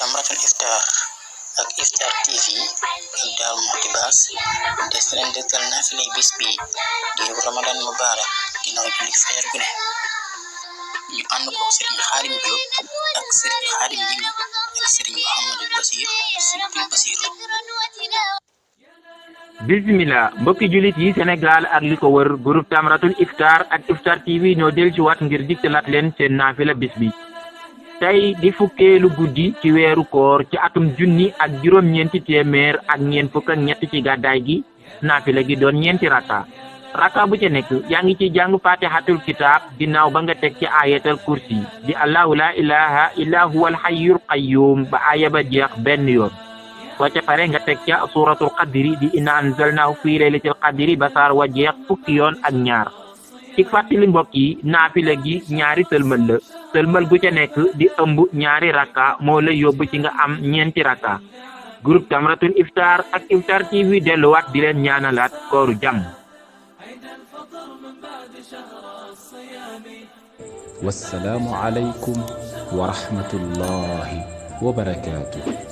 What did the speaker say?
Tamratul Iftar ak Iftar TV ak Daaru Muxti Baas des na leen dëgtal naafilay bis bi di Ramadan Mubarak ginnaaw julli fajar gu ne ñu ànd ko Sëriñ Xaadim Diop ak Sëriñ Xaadim Jing ak Sëriñ Mouhamadou Basir Sibtul Basir. bismillah mbokki julit yi Sénégal ak li ko wër groupe Tamratul Iftar ak Iftar TV ñoo del ci waat ngir diktalaat leen seen naafila bis bi tey di fukkeelu guddi ci weeru koor ci atum junni ak juróom-ñeenti téeméer ak ñeent fukk ak ñett ci gàddaay gi naafila gi doon ñeenti raka bu ca nekk yaa ngi ci jàng fatihatul kitab ginnaaw ba nga teg ci ayatal kursi di allahu la ilaha illa huwal hayyul qayyum ba aya ba jeex benn yoon soo ca pare nga teg ca suratul qadri di inna anzalnahu fi laylatil qadri ba saar wa jeex fukki yoon ak ñaar ci fàttali mbokk yi naafila gi ñaari sëlmal la sëlmal gu ca nekk di ëmb ñaari raka moo la yóbbu ci nga am ñeenti raka groupe Tamratul Iftar ak Iftar TV delluwaat di leen ñaanalaat kooru jàmm. wassalaamu aleykum wa rahmatullahi wa barakaatuh.